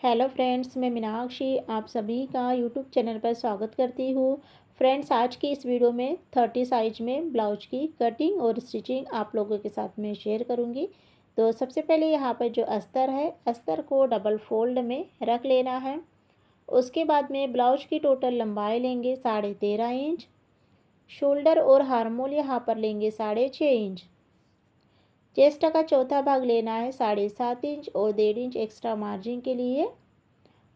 Hello friends, मैं मीनाक्षी आप सभी का यूट्यूब चैनल पर स्वागत करती हूँ। फ्रेंड्स, आज की इस वीडियो में 30 साइज में ब्लाउज की कटिंग और स्टिचिंग आप लोगों के साथ में शेयर करूँगी। तो सबसे पहले यहाँ पर जो अस्तर है, अस्तर को डबल फोल्ड में रख लेना है। उसके बाद में ब्लाउज की टोटल लंबाई लेंगे 13.5 इंच। शोल्डर और हार्मोल यहाँ पर लेंगे 6.5 इंच। चेस्ट का चौथा भाग लेना है 7.5 इंच और 1.5 इंच एक्स्ट्रा मार्जिन के लिए।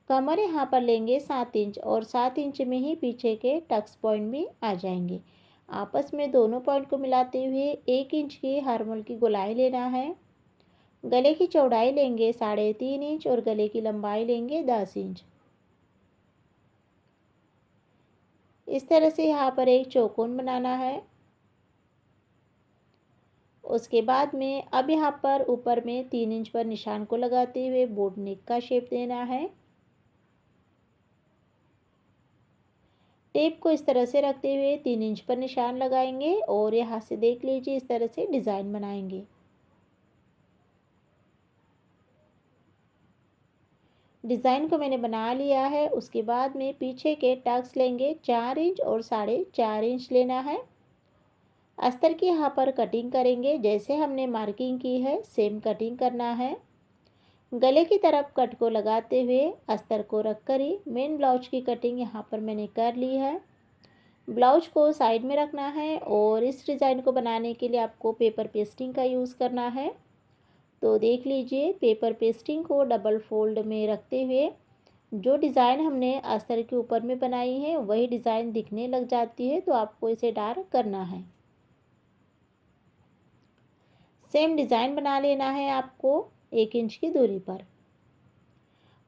कमर यहाँ पर लेंगे 7 इंच और 7 इंच में ही पीछे के टक्स पॉइंट भी आ जाएंगे। आपस में दोनों पॉइंट को मिलाते हुए 1 इंच की हार्मोल की गोलाई लेना है। गले की चौड़ाई लेंगे 3.5 इंच और गले की लंबाई लेंगे 10 इंच। इस तरह से यहाँ पर एक चौकोन बनाना है। उसके बाद में अब यहाँ पर ऊपर में 3 इंच पर निशान को लगाते हुए बोट नेक का शेप देना है। टेप को इस तरह से रखते हुए 3 इंच पर निशान लगाएंगे और यहाँ से देख लीजिए इस तरह से डिज़ाइन बनाएंगे। डिज़ाइन को मैंने बना लिया है। उसके बाद में पीछे के टक्स लेंगे 4 इंच और 4.5 इंच लेना है। अस्तर की यहाँ पर कटिंग करेंगे, जैसे हमने मार्किंग की है सेम कटिंग करना है। गले की तरफ कट को लगाते हुए अस्तर को रखकर ही मेन ब्लाउज की कटिंग यहाँ पर मैंने कर ली है। ब्लाउज को साइड में रखना है और इस डिज़ाइन को बनाने के लिए आपको पेपर पेस्टिंग का यूज़ करना है। तो देख लीजिए, पेपर पेस्टिंग को डबल फोल्ड में रखते हुए जो डिज़ाइन हमने अस्तर के ऊपर में बनाई है वही डिज़ाइन दिखने लग जाती है, तो आपको इसे डार्क करना है। सेम डिज़ाइन बना लेना है आपको 1 इंच की दूरी पर।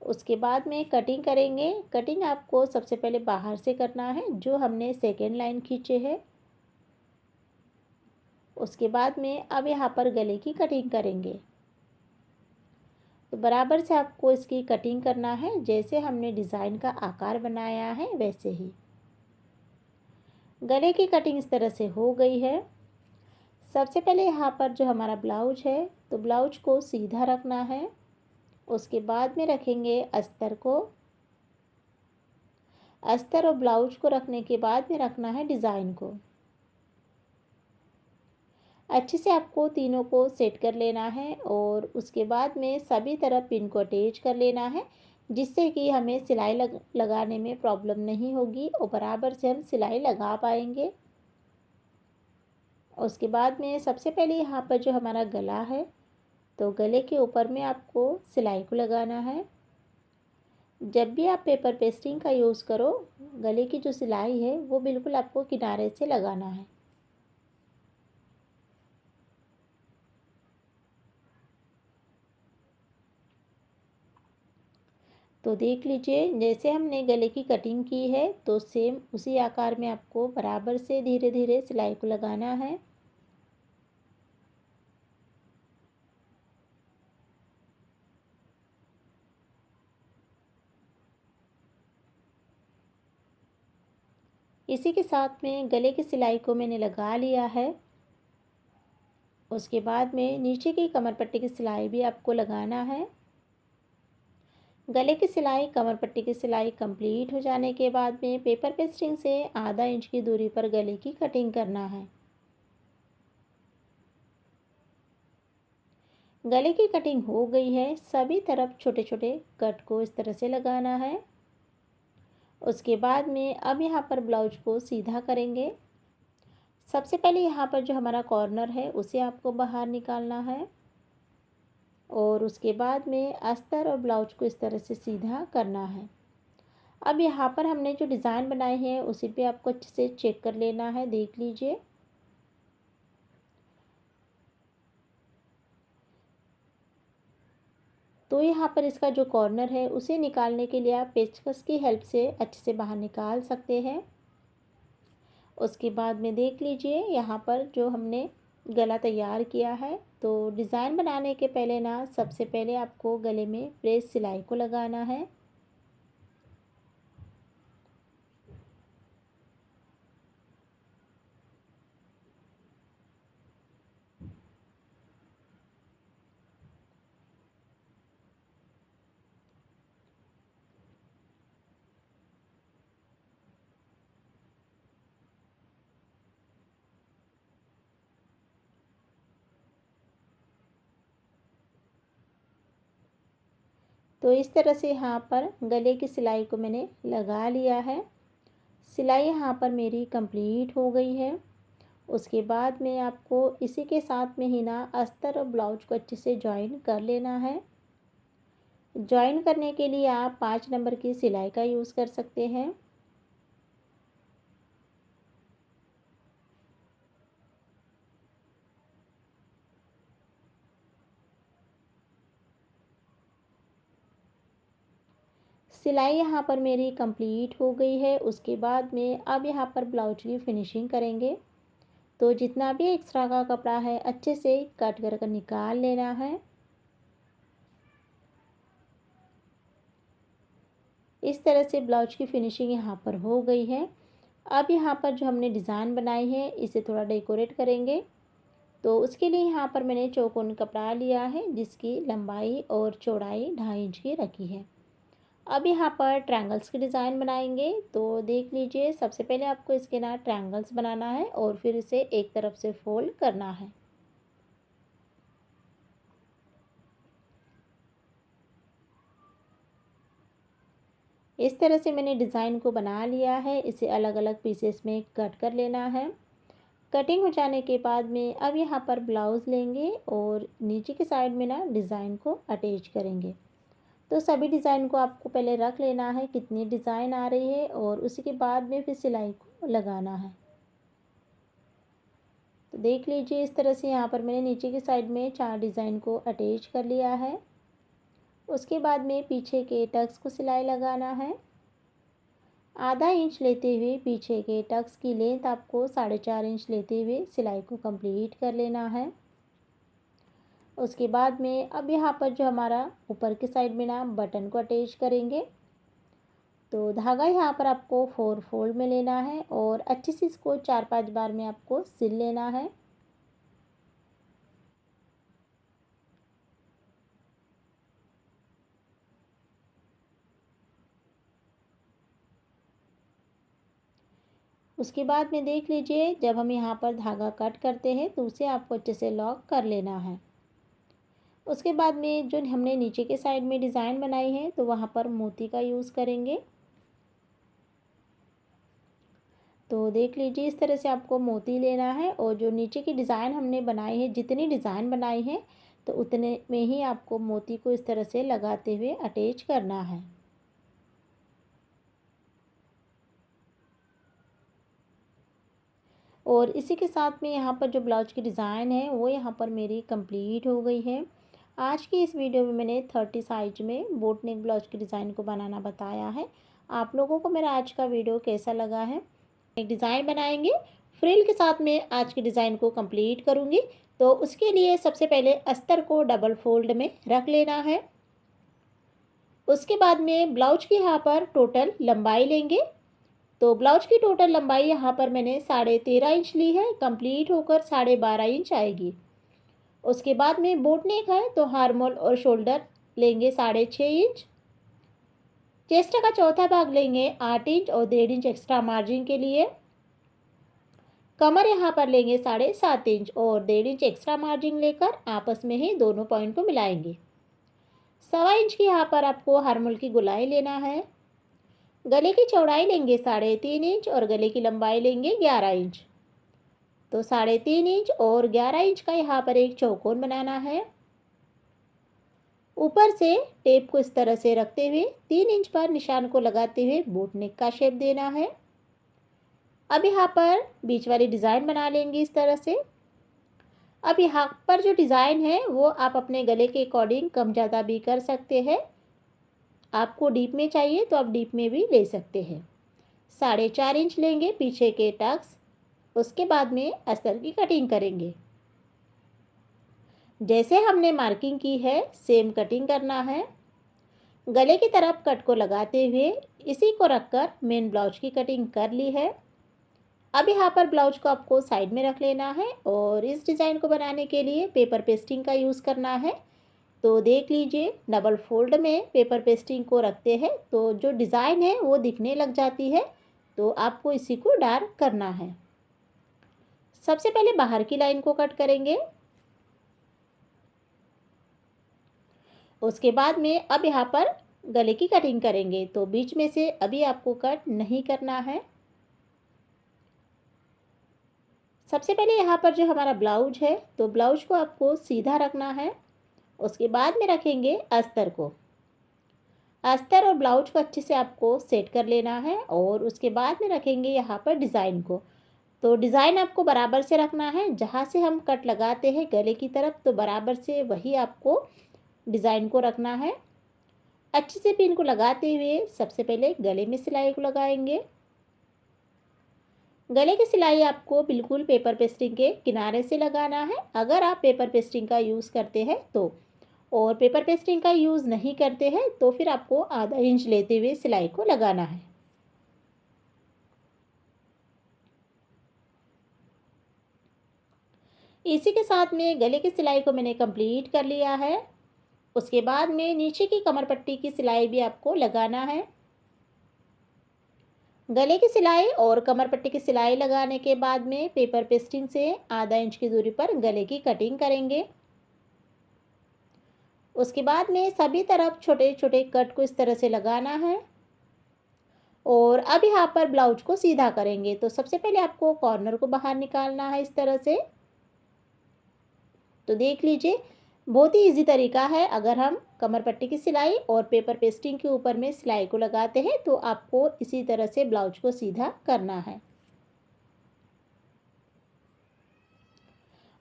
उसके बाद में कटिंग करेंगे। कटिंग आपको सबसे पहले बाहर से करना है, जो हमने सेकेंड लाइन खींचे है। उसके बाद में अब यहाँ पर गले की कटिंग करेंगे। तो बराबर से आपको इसकी कटिंग करना है, जैसे हमने डिज़ाइन का आकार बनाया है वैसे ही। गले की कटिंग इस तरह से हो गई है। सबसे पहले यहाँ पर जो हमारा ब्लाउज है, तो ब्लाउज को सीधा रखना है। उसके बाद में रखेंगे अस्तर को। अस्तर और ब्लाउज को रखने के बाद में रखना है डिज़ाइन को। अच्छे से आपको तीनों को सेट कर लेना है और उसके बाद में सभी तरफ पिन को अटैच कर लेना है, जिससे कि हमें सिलाई लगाने में प्रॉब्लम नहीं होगी और बराबर से हम सिलाई लगा पाएंगे। उसके बाद में सबसे पहले यहाँ पर जो हमारा गला है, तो गले के ऊपर में आपको सिलाई को लगाना है। जब भी आप पेपर पेस्टिंग का यूज़ करो, गले की जो सिलाई है वो बिल्कुल आपको किनारे से लगाना है। तो देख लीजिए, जैसे हमने गले की कटिंग की है तो सेम उसी आकार में आपको बराबर से धीरे धीरे सिलाई को लगाना है। इसी के साथ में गले की सिलाई को मैंने लगा लिया है। उसके बाद में नीचे की कमर पट्टी की सिलाई भी आपको लगाना है। गले की सिलाई, कमर पट्टी की सिलाई कंप्लीट हो जाने के बाद में पेपर पेस्टिंग से आधा इंच की दूरी पर गले की कटिंग करना है। गले की कटिंग हो गई है। सभी तरफ छोटे छोटे कट को इस तरह से लगाना है। उसके बाद में अब यहाँ पर ब्लाउज को सीधा करेंगे। सबसे पहले यहाँ पर जो हमारा कॉर्नर है उसे आपको बाहर निकालना है और उसके बाद में अस्तर और ब्लाउज को इस तरह से सीधा करना है। अब यहाँ पर हमने जो डिज़ाइन बनाए हैं उसी पे आपको अच्छे से चेक कर लेना है। देख लीजिए, तो यहाँ पर इसका जो कॉर्नर है उसे निकालने के लिए आप पेचकस की हेल्प से अच्छे से बाहर निकाल सकते हैं। उसके बाद में देख लीजिए, यहाँ पर जो हमने गला तैयार किया है, तो डिज़ाइन बनाने के पहले ना सबसे पहले आपको गले में प्रेस सिलाई को लगाना है। तो इस तरह से यहाँ पर गले की सिलाई को मैंने लगा लिया है। सिलाई यहाँ पर मेरी कंप्लीट हो गई है। उसके बाद में आपको इसी के साथ में ही ना अस्तर और ब्लाउज को अच्छे से जॉइन कर लेना है। जॉइन करने के लिए आप 5 नंबर की सिलाई का यूज़ कर सकते हैं। सिलाई यहाँ पर मेरी कंप्लीट हो गई है। उसके बाद में अब यहाँ पर ब्लाउज की फिनिशिंग करेंगे। तो जितना भी एक्स्ट्रा का कपड़ा है अच्छे से कट कर निकाल लेना है। इस तरह से ब्लाउज की फिनिशिंग यहाँ पर हो गई है। अब यहाँ पर जो हमने डिज़ाइन बनाई है इसे थोड़ा डेकोरेट करेंगे। तो उसके लिए यहाँ पर मैंने चौकोन कपड़ा लिया है जिसकी लंबाई और चौड़ाई 2.5 इंच की रखी है। अब यहाँ पर ट्रायंगल्स की डिज़ाइन बनाएंगे। तो देख लीजिए, सबसे पहले आपको इसके ना ट्रायंगल्स बनाना है और फिर इसे एक तरफ से फोल्ड करना है। इस तरह से मैंने डिज़ाइन को बना लिया है। इसे अलग अलग पीसेस में कट कर लेना है। कटिंग हो जाने के बाद में अब यहाँ पर ब्लाउज़ लेंगे और नीचे की साइड में ना डिज़ाइन को अटैच करेंगे। तो सभी डिज़ाइन को आपको पहले रख लेना है कितनी डिज़ाइन आ रही है और उसी के बाद में फिर सिलाई को लगाना है। तो देख लीजिए, इस तरह से यहाँ पर मैंने नीचे की साइड में 4 डिज़ाइन को अटैच कर लिया है। उसके बाद में पीछे के टक्स को सिलाई लगाना है। ½ इंच लेते हुए पीछे के टक्स की लेंथ आपको 4.5 इंच लेते हुए सिलाई को कंप्लीट कर लेना है। उसके बाद में अब यहाँ पर जो हमारा ऊपर की साइड में ना बटन को अटैच करेंगे। तो धागा यहाँ पर आपको 4 फोल्ड में लेना है और अच्छे से इसको 4-5 बार में आपको सिल लेना है। उसके बाद में देख लीजिए, जब हम यहाँ पर धागा कट करते हैं तो उसे आपको अच्छे से लॉक कर लेना है। उसके बाद में जो हमने नीचे के साइड में डिज़ाइन बनाई है तो वहाँ पर मोती का यूज़ करेंगे। तो देख लीजिए, इस तरह से आपको मोती लेना है और जो नीचे की डिज़ाइन हमने बनाई है, जितनी डिज़ाइन बनाई है तो उतने में ही आपको मोती को इस तरह से लगाते हुए अटैच करना है। और इसी के साथ में यहाँ पर जो ब्लाउज की डिज़ाइन है वो यहाँ पर मेरी कंप्लीट हो गई है। आज की इस वीडियो में मैंने 30 साइज में बोट नेक ब्लाउज की डिज़ाइन को बनाना बताया है। आप लोगों को मेरा आज का वीडियो कैसा लगा है? एक डिज़ाइन बनाएंगे, फ्रिल के साथ में आज की डिज़ाइन को कंप्लीट करूँगी। तो उसके लिए सबसे पहले अस्तर को डबल फोल्ड में रख लेना है। उसके बाद में ब्लाउज की यहाँ पर टोटल लंबाई लेंगे। तो ब्लाउज की टोटल लंबाई यहाँ पर मैंने 13.5 इंच ली है, कंप्लीट होकर 12.5 इंच आएगी। उसके बाद में बोट नेक है तो हार्मोल और शोल्डर लेंगे 6.5 इंच। चेस्ट का चौथा भाग लेंगे 8 इंच और 1.5 इंच एक्स्ट्रा मार्जिन के लिए। कमर यहाँ पर लेंगे 7.5 इंच और 1.5 इंच एक्स्ट्रा मार्जिन लेकर आपस में ही दोनों पॉइंट को मिलाएंगे। 1.25 इंच की यहाँ पर आपको हार्मोल की गोलाई लेना है। गले की चौड़ाई लेंगे 3.5 इंच और गले की लंबाई लेंगे 11 इंच। तो 3.5 इंच और 11 इंच का यहाँ पर एक चौकोन बनाना है। ऊपर से टेप को इस तरह से रखते हुए 3 इंच पर निशान को लगाते हुए बोट नेक का शेप देना है। अब यहाँ पर बीच वाली डिज़ाइन बना लेंगे इस तरह से। अब यहाँ पर जो डिज़ाइन है वो आप अपने गले के अकॉर्डिंग कम ज़्यादा भी कर सकते हैं। आपको डीप में चाहिए तो आप डीप में भी ले सकते हैं। 4.5 इंच लेंगे पीछे के टक्स। उसके बाद में अस्तर की कटिंग करेंगे। जैसे हमने मार्किंग की है सेम कटिंग करना है। गले की तरफ कट को लगाते हुए इसी को रखकर मेन ब्लाउज की कटिंग कर ली है। अब यहाँ पर ब्लाउज को आपको साइड में रख लेना है और इस डिज़ाइन को बनाने के लिए पेपर पेस्टिंग का यूज़ करना है। तो देख लीजिए, डबल फोल्ड में पेपर पेस्टिंग को रखते हैं तो जो डिज़ाइन है वो दिखने लग जाती है। तो आपको इसी को डार्क करना है। सबसे पहले बाहर की लाइन को कट करेंगे। उसके बाद में अब यहाँ पर गले की कटिंग करेंगे, तो बीच में से अभी आपको कट नहीं करना है। सबसे पहले यहाँ पर जो हमारा ब्लाउज है, तो ब्लाउज को आपको सीधा रखना है। उसके बाद में रखेंगे अस्तर को। अस्तर और ब्लाउज को अच्छे से आपको सेट कर लेना है और उसके बाद में रखेंगे यहाँ पर डिज़ाइन को। तो डिज़ाइन आपको बराबर से रखना है, जहाँ से हम कट लगाते हैं गले की तरफ, तो बराबर से वही आपको डिज़ाइन को रखना है। अच्छे से पिन को लगाते हुए सबसे पहले गले में सिलाई को लगाएंगे। गले की सिलाई आपको बिल्कुल पेपर पेस्टिंग के किनारे से लगाना है, अगर आप पेपर पेस्टिंग का यूज़ करते हैं तो। और पेपर पेस्टिंग का यूज़ नहीं करते हैं तो फिर आपको आधा इंच लेते हुए सिलाई को लगाना है। इसी के साथ में गले की सिलाई को मैंने कंप्लीट कर लिया है। उसके बाद में नीचे की कमर पट्टी की सिलाई भी आपको लगाना है। गले की सिलाई और कमर पट्टी की सिलाई लगाने के बाद में पेपर पेस्टिंग से आधा इंच की दूरी पर गले की कटिंग करेंगे। उसके बाद में सभी तरफ छोटे छोटे कट को इस तरह से लगाना है और अब यहाँ पर ब्लाउज को सीधा करेंगे। तो सबसे पहले आपको कॉर्नर को बाहर निकालना है इस तरह से। तो देख लीजिए, बहुत ही इजी तरीका है। अगर हम कमर पट्टी की सिलाई और पेपर पेस्टिंग के ऊपर में सिलाई को लगाते हैं तो आपको इसी तरह से ब्लाउज को सीधा करना है।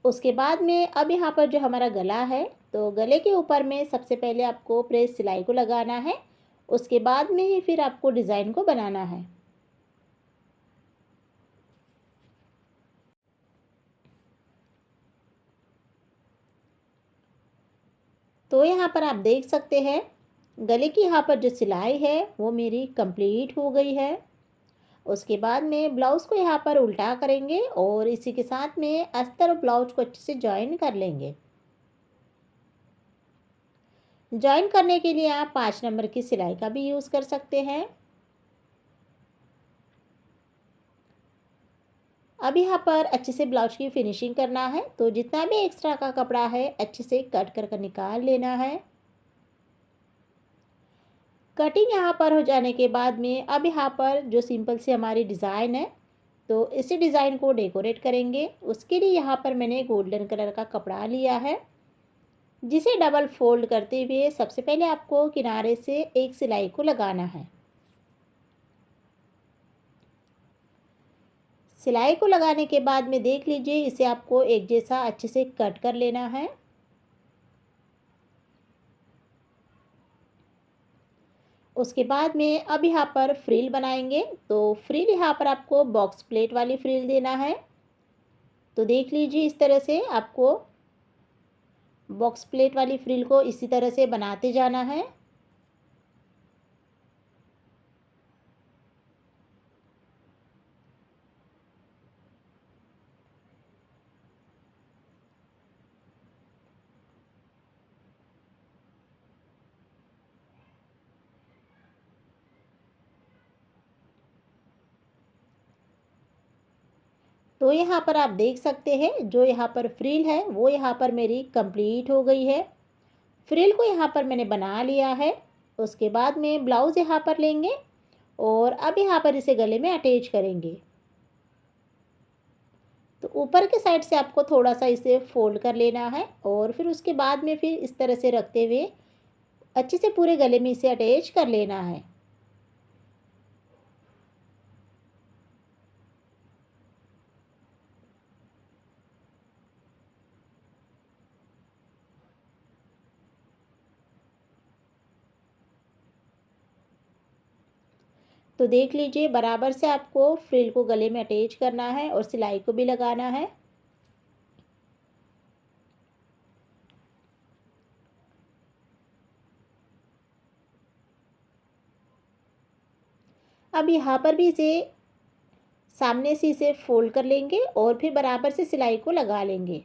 उसके बाद में अब यहाँ पर जो हमारा गला है, तो गले के ऊपर में सबसे पहले आपको प्रेस सिलाई को लगाना है। उसके बाद में ही फिर आपको डिज़ाइन को बनाना है। तो यहाँ पर आप देख सकते हैं गले की यहाँ पर जो सिलाई है वो मेरी कंप्लीट हो गई है। उसके बाद में ब्लाउज़ को यहाँ पर उल्टा करेंगे और इसी के साथ में अस्तर और ब्लाउज को अच्छे से जॉइन कर लेंगे। जॉइन करने के लिए आप 5 नंबर की सिलाई का भी यूज़ कर सकते हैं। अब यहाँ पर अच्छे से ब्लाउज की फिनिशिंग करना है, तो जितना भी एक्स्ट्रा का कपड़ा है अच्छे से कट कर निकाल लेना है। कटिंग यहाँ पर हो जाने के बाद में अब यहाँ पर जो सिंपल सी हमारी डिज़ाइन है, तो इसी डिज़ाइन को डेकोरेट करेंगे। उसके लिए यहाँ पर मैंने गोल्डन कलर का कपड़ा लिया है, जिसे डबल फोल्ड करते हुए सबसे पहले आपको किनारे से एक सिलाई को लगाना है। सिलाई को लगाने के बाद में देख लीजिए, इसे आपको एक जैसा अच्छे से कट कर लेना है। उसके बाद में अब यहाँ पर फ्रिल बनाएंगे। तो फ्रिल यहाँ पर आपको बॉक्स प्लेट वाली फ्रिल देना है। तो देख लीजिए, इस तरह से आपको बॉक्स प्लेट वाली फ्रिल को इसी तरह से बनाते जाना है। तो यहाँ पर आप देख सकते हैं जो यहाँ पर फ्रिल है वो यहाँ पर मेरी कंप्लीट हो गई है। फ्रिल को यहाँ पर मैंने बना लिया है। उसके बाद में ब्लाउज़ यहाँ पर लेंगे और अब यहाँ पर इसे गले में अटैच करेंगे। तो ऊपर के साइड से आपको थोड़ा सा इसे फोल्ड कर लेना है और फिर उसके बाद में फिर इस तरह से रखते हुए अच्छे से पूरे गले में इसे अटैच कर लेना है। तो देख लीजिए, बराबर से आपको फ्रिल को गले में अटैच करना है और सिलाई को भी लगाना है। अब यहाँ पर भी इसे सामने से इसे फोल्ड कर लेंगे और फिर बराबर से सिलाई को लगा लेंगे।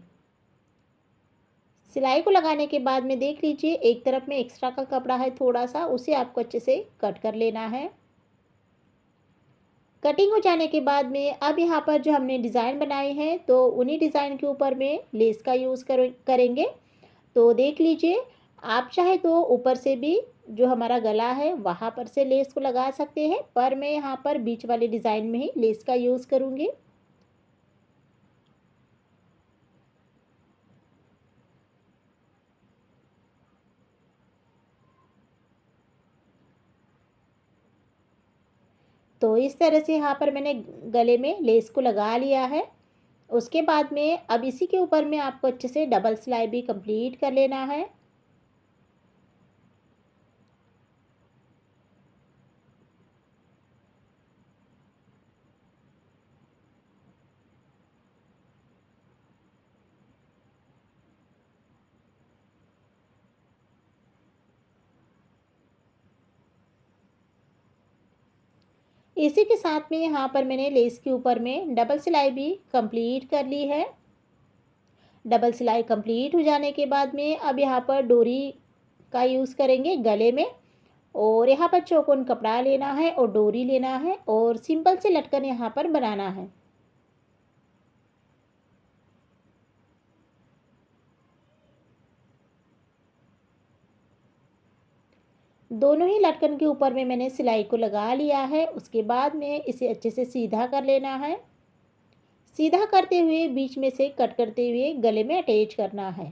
सिलाई को लगाने के बाद में देख लीजिए, एक तरफ में एक्स्ट्रा का कपड़ा है थोड़ा सा, उसे आपको अच्छे से कट कर लेना है। कटिंग हो जाने के बाद में अब यहाँ पर जो हमने डिज़ाइन बनाए हैं तो उन्हीं डिज़ाइन के ऊपर में लेस का यूज़ करेंगे। तो देख लीजिए, आप चाहे तो ऊपर से भी जो हमारा गला है वहाँ पर से लेस को लगा सकते हैं, पर मैं यहाँ पर बीच वाले डिज़ाइन में ही लेस का यूज़ करूँगी। तो इस तरह से यहाँ पर मैंने गले में लेस को लगा लिया है। उसके बाद में अब इसी के ऊपर में आपको अच्छे से डबल सिलाई भी कंप्लीट कर लेना है। इसी के साथ में यहाँ पर मैंने लेस के ऊपर में डबल सिलाई भी कंप्लीट कर ली है। डबल सिलाई कंप्लीट हो जाने के बाद में अब यहाँ पर डोरी का यूज़ करेंगे गले में, और यहाँ पर चौकोन कपड़ा लेना है और डोरी लेना है और सिंपल से लटकन यहाँ पर बनाना है। दोनों ही लटकन के ऊपर में मैंने सिलाई को लगा लिया है। उसके बाद में इसे अच्छे से सीधा कर लेना है। सीधा करते हुए बीच में से कट करते हुए गले में अटैच करना है।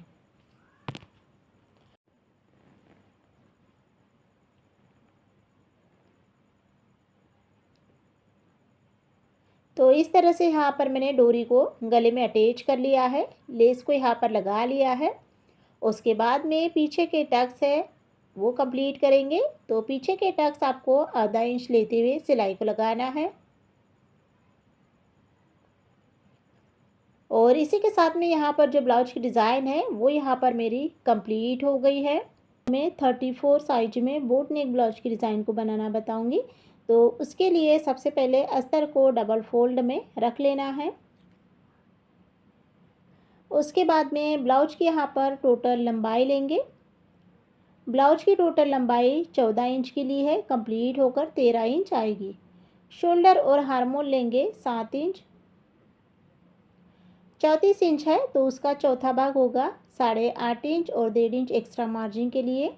तो इस तरह से यहाँ पर मैंने डोरी को गले में अटैच कर लिया है, लेस को यहाँ पर लगा लिया है। उसके बाद में पीछे के टक्स है वो कंप्लीट करेंगे। तो पीछे के टक्स आपको आधा इंच लेते हुए सिलाई को लगाना है। और इसी के साथ में यहाँ पर जो ब्लाउज की डिज़ाइन है वो यहाँ पर मेरी कंप्लीट हो गई है। मैं 34 साइज में बोट नेक ब्लाउज की डिज़ाइन को बनाना बताऊंगी। तो उसके लिए सबसे पहले अस्तर को डबल फोल्ड में रख लेना है। उसके बाद में ब्लाउज की यहाँ पर टोटल लंबाई लेंगे। ब्लाउज की टोटल लंबाई 14 इंच की ली है, कंप्लीट होकर 13 इंच आएगी। शोल्डर और हार्मोन लेंगे 7 इंच। 34 इंच है तो उसका चौथा भाग होगा 8.5 इंच और 1.5 इंच एक्स्ट्रा मार्जिन के लिए।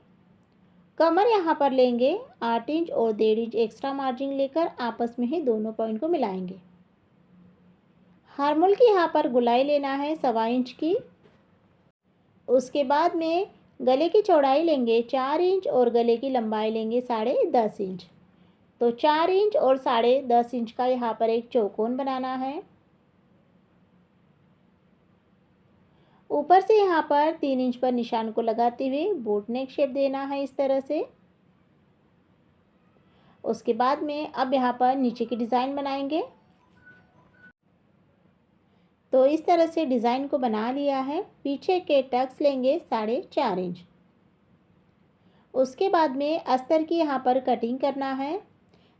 कमर यहाँ पर लेंगे 8 इंच और 1.5 इंच एक्स्ट्रा मार्जिन लेकर आपस में ही दोनों पॉइंट को मिलाएंगे। हार्मोल की यहाँ पर गुलाई लेना है 1.25 इंच की। उसके बाद में गले की चौड़ाई लेंगे 4 इंच और गले की लंबाई लेंगे 10.5 इंच। तो 4 इंच और 10.5 इंच का यहाँ पर एक चौकोन बनाना है। ऊपर से यहाँ पर 3 इंच पर निशान को लगाते हुए बोट नेक शेप देना है इस तरह से। उसके बाद में अब यहाँ पर नीचे की डिज़ाइन बनाएंगे। तो इस तरह से डिज़ाइन को बना लिया है। पीछे के टक्स लेंगे 4.5 इंच। उसके बाद में अस्तर की यहाँ पर कटिंग करना है।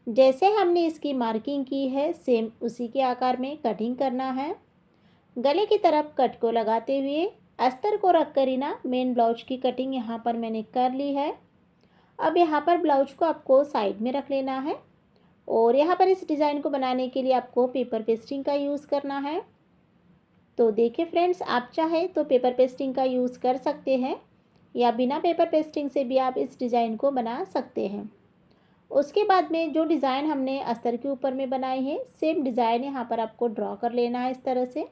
जैसे हमने इसकी मार्किंग की है सेम उसी के आकार में कटिंग करना है। गले की तरफ कट को लगाते हुए अस्तर को रख कर ही ना मेन ब्लाउज की कटिंग यहाँ पर मैंने कर ली है। अब यहाँ पर ब्लाउज को आपको साइड में रख लेना है और यहाँ पर इस डिज़ाइन को बनाने के लिए आपको पेपर पेस्टिंग का यूज़ करना है। तो देखिए फ्रेंड्स, आप चाहे तो पेपर पेस्टिंग का यूज़ कर सकते हैं या बिना पेपर पेस्टिंग से भी आप इस डिज़ाइन को बना सकते हैं। उसके बाद में जो डिज़ाइन हमने अस्तर के ऊपर में बनाई है सेम डिज़ाइन यहाँ पर आपको ड्रॉ कर लेना है इस तरह से।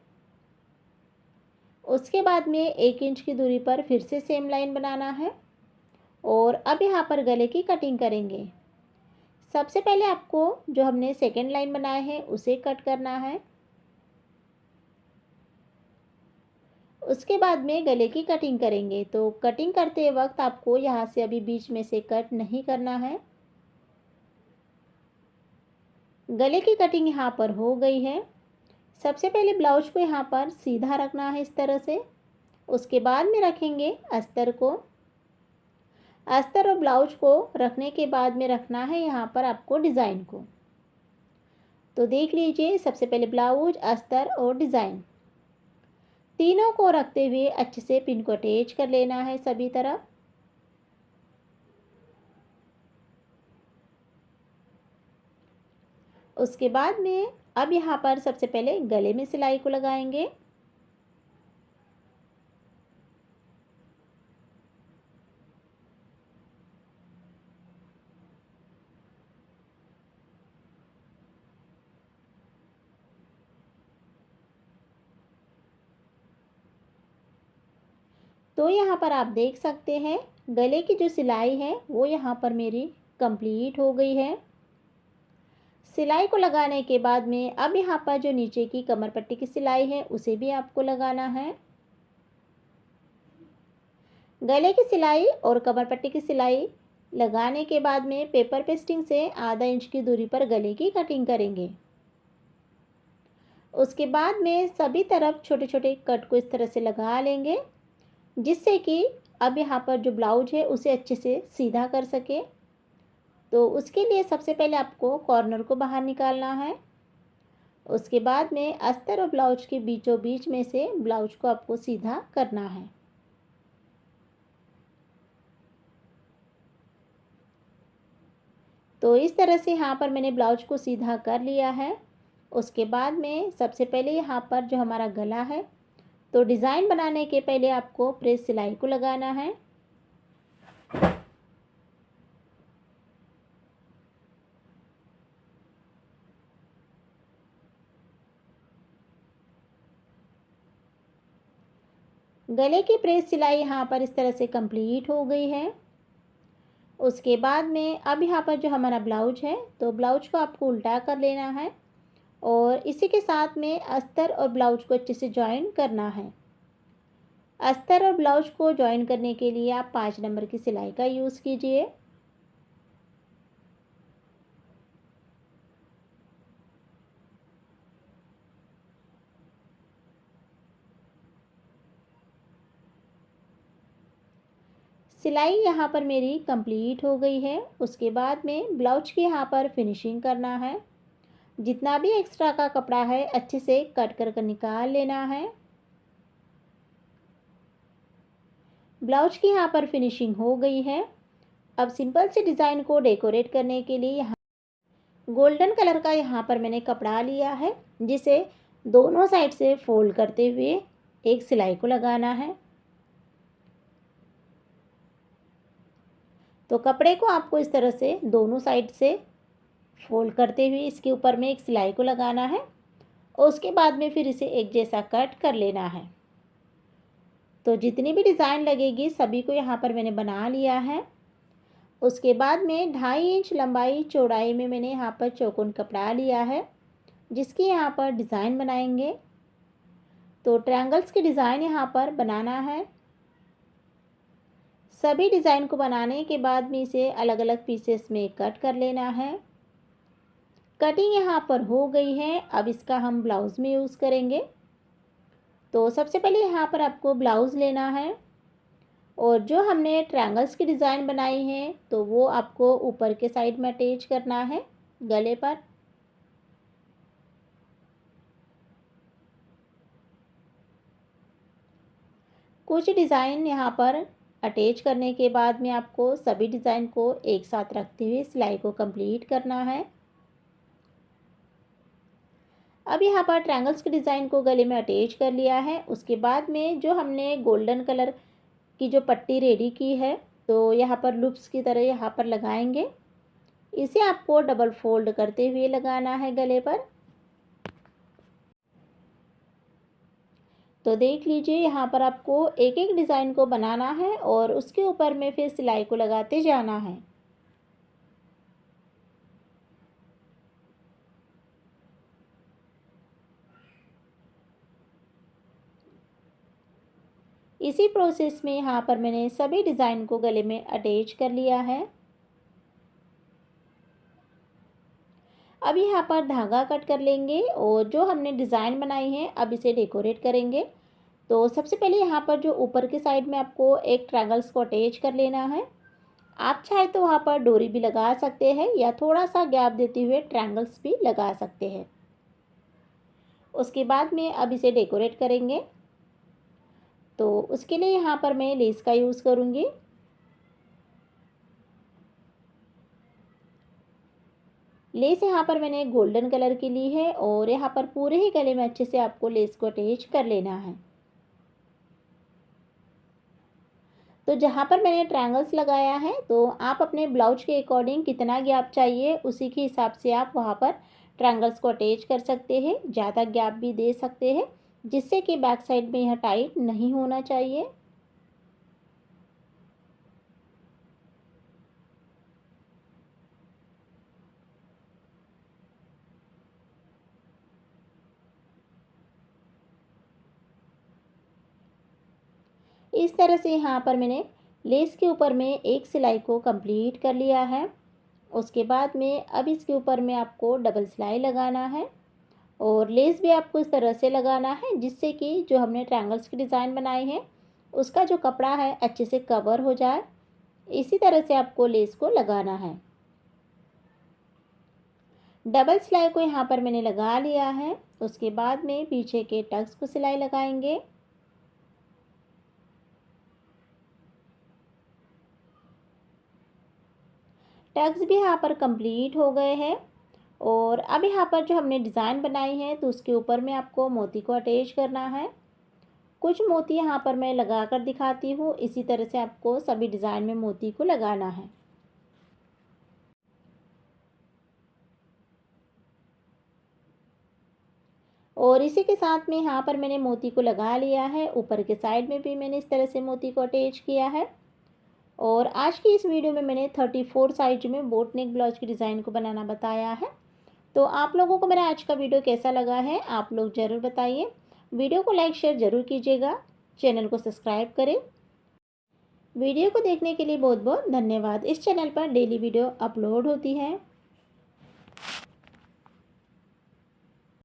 उसके बाद में 1 इंच की दूरी पर फिर से सेम लाइन बनाना है और अब यहाँ पर गले की कटिंग करेंगे। सबसे पहले आपको जो हमने सेकेंड लाइन बनाए हैं उसे कट करना है। उसके बाद में गले की कटिंग करेंगे। तो कटिंग करते वक्त आपको यहाँ से अभी बीच में से कट नहीं करना है। गले की कटिंग यहाँ पर हो गई है। सबसे पहले ब्लाउज को यहाँ पर सीधा रखना है इस तरह से। उसके बाद में रखेंगे अस्तर को। अस्तर और ब्लाउज को रखने के बाद में रखना है यहाँ पर आपको डिज़ाइन को। तो देख लीजिए, सबसे पहले ब्लाउज, अस्तर और डिज़ाइन तीनों को रखते हुए अच्छे से पिन को अटैच कर लेना है सभी तरफ। उसके बाद में अब यहाँ पर सबसे पहले गले में सिलाई को लगाएंगे। तो यहाँ पर आप देख सकते हैं गले की जो सिलाई है वो यहाँ पर मेरी कंप्लीट हो गई है। सिलाई को लगाने के बाद में अब यहाँ पर जो नीचे की कमर पट्टी की सिलाई है उसे भी आपको लगाना है। गले की सिलाई और कमर पट्टी की सिलाई लगाने के बाद में पेपर पेस्टिंग से आधा इंच की दूरी पर गले की कटिंग करेंगे। उसके बाद में सभी तरफ छोटे छोटे कट को इस तरह से लगा लेंगे, जिससे कि अब यहाँ पर जो ब्लाउज है उसे अच्छे से सीधा कर सके। तो उसके लिए सबसे पहले आपको कॉर्नर को बाहर निकालना है। उसके बाद में अस्तर और ब्लाउज के बीचों बीच में से ब्लाउज को आपको सीधा करना है। तो इस तरह से यहाँ पर मैंने ब्लाउज को सीधा कर लिया है। उसके बाद में सबसे पहले यहाँ पर जो हमारा गला है, तो डिज़ाइन बनाने के पहले आपको प्रेस सिलाई को लगाना है। गले की प्रेस सिलाई यहाँ पर इस तरह से कंप्लीट हो गई है। उसके बाद में अब यहाँ पर जो हमारा ब्लाउज है, तो ब्लाउज को आपको उल्टा कर लेना है और इसी के साथ में अस्तर और ब्लाउज को अच्छे से जॉइन करना है। अस्तर और ब्लाउज को जॉइन करने के लिए आप 5 नंबर की सिलाई का यूज़ कीजिए। सिलाई यहाँ पर मेरी कंप्लीट हो गई है। उसके बाद में ब्लाउज की यहाँ पर फिनिशिंग करना है। जितना भी एक्स्ट्रा का कपड़ा है अच्छे से कट कर निकाल लेना है। ब्लाउज की यहाँ पर फिनिशिंग हो गई है। अब सिंपल से डिज़ाइन को डेकोरेट करने के लिए यहाँ गोल्डन कलर का यहाँ पर मैंने कपड़ा लिया है, जिसे दोनों साइड से फोल्ड करते हुए एक सिलाई को लगाना है। तो कपड़े को आपको इस तरह से दोनों साइड से फोल्ड करते हुए इसके ऊपर में एक सिलाई को लगाना है और उसके बाद में फिर इसे एक जैसा कट कर लेना है। तो जितनी भी डिज़ाइन लगेगी सभी को यहाँ पर मैंने बना लिया है। उसके बाद में 2.5 इंच लंबाई चौड़ाई में मैंने यहाँ पर चौकोन कपड़ा लिया है, जिसकी यहाँ पर डिज़ाइन बनाएंगे। तो ट्रायंगल्स की डिज़ाइन यहाँ पर बनाना है। सभी डिज़ाइन को बनाने के बाद में इसे अलग अलग पीसेस में कट कर लेना है। कटिंग यहाँ पर हो गई है। अब इसका हम ब्लाउज़ में यूज़ करेंगे। तो सबसे पहले यहाँ पर आपको ब्लाउज़ लेना है और जो हमने ट्रायंगल्स की डिज़ाइन बनाई है तो वो आपको ऊपर के साइड में अटैच करना है गले पर। कुछ डिज़ाइन यहाँ पर अटैच करने के बाद में आपको सभी डिज़ाइन को एक साथ रखते हुए सिलाई को कंप्लीट करना है। अब यहाँ पर ट्रायंगल्स के डिज़ाइन को गले में अटैच कर लिया है। उसके बाद में जो हमने गोल्डन कलर की जो पट्टी रेडी की है, तो यहाँ पर लूप्स की तरह यहाँ पर लगाएंगे। इसे आपको डबल फोल्ड करते हुए लगाना है गले पर। तो देख लीजिए यहाँ पर आपको एक एक डिज़ाइन को बनाना है और उसके ऊपर में फिर सिलाई को लगाते जाना है। इसी प्रोसेस में यहाँ पर मैंने सभी डिज़ाइन को गले में अटैच कर लिया है। अब यहाँ पर धागा कट कर लेंगे और जो हमने डिज़ाइन बनाई है अब इसे डेकोरेट करेंगे। तो सबसे पहले यहाँ पर जो ऊपर के साइड में आपको एक ट्रायंगल्स को अटैच कर लेना है। आप चाहे तो वहाँ पर डोरी भी लगा सकते हैं या थोड़ा सा गैप देते हुए ट्रायंगल्स भी लगा सकते हैं। उसके बाद में अब इसे डेकोरेट करेंगे। तो उसके लिए यहाँ पर मैं लेस का यूज़ करूँगी। लेस यहाँ पर मैंने गोल्डन कलर की ली है और यहाँ पर पूरे ही गले में अच्छे से आपको लेस को अटैच कर लेना है। तो जहाँ पर मैंने ट्रायंगल्स लगाया है तो आप अपने ब्लाउज के अकॉर्डिंग कितना गैप चाहिए उसी के हिसाब से आप वहाँ पर ट्रायंगल्स को अटैच कर सकते हैं। ज़्यादा गैप भी दे सकते हैं, जिससे कि बैक साइड में यह टाइट नहीं होना चाहिए। इस तरह से यहाँ पर मैंने लेस के ऊपर में एक सिलाई को कंप्लीट कर लिया है। उसके बाद में अब इसके ऊपर में आपको डबल सिलाई लगाना है और लेस भी आपको इस तरह से लगाना है जिससे कि जो हमने ट्रायंगल्स की डिज़ाइन बनाई है उसका जो कपड़ा है अच्छे से कवर हो जाए। इसी तरह से आपको लेस को लगाना है। डबल सिलाई को यहाँ पर मैंने लगा लिया है। उसके बाद में पीछे के टक्स को सिलाई लगाएंगे। टक्स भी यहाँ पर कंप्लीट हो गए हैं और अब यहाँ पर जो हमने डिज़ाइन बनाई है तो उसके ऊपर में आपको मोती को अटैच करना है। कुछ मोती यहाँ पर मैं लगा कर दिखाती हूँ। इसी तरह से आपको सभी डिज़ाइन में मोती को लगाना है। और इसी के साथ में यहाँ पर मैंने मोती को लगा लिया है। ऊपर के साइड में भी मैंने इस तरह से मोती को अटैच किया है। और आज की इस वीडियो में मैंने 34 साइज में बोट नेक ब्लाउज की डिज़ाइन को बनाना बताया है। तो आप लोगों को मेरा आज का वीडियो कैसा लगा है आप लोग ज़रूर बताइए। वीडियो को लाइक शेयर ज़रूर कीजिएगा। चैनल को सब्सक्राइब करें। वीडियो को देखने के लिए बहुत बहुत धन्यवाद। इस चैनल पर डेली वीडियो अपलोड होती है।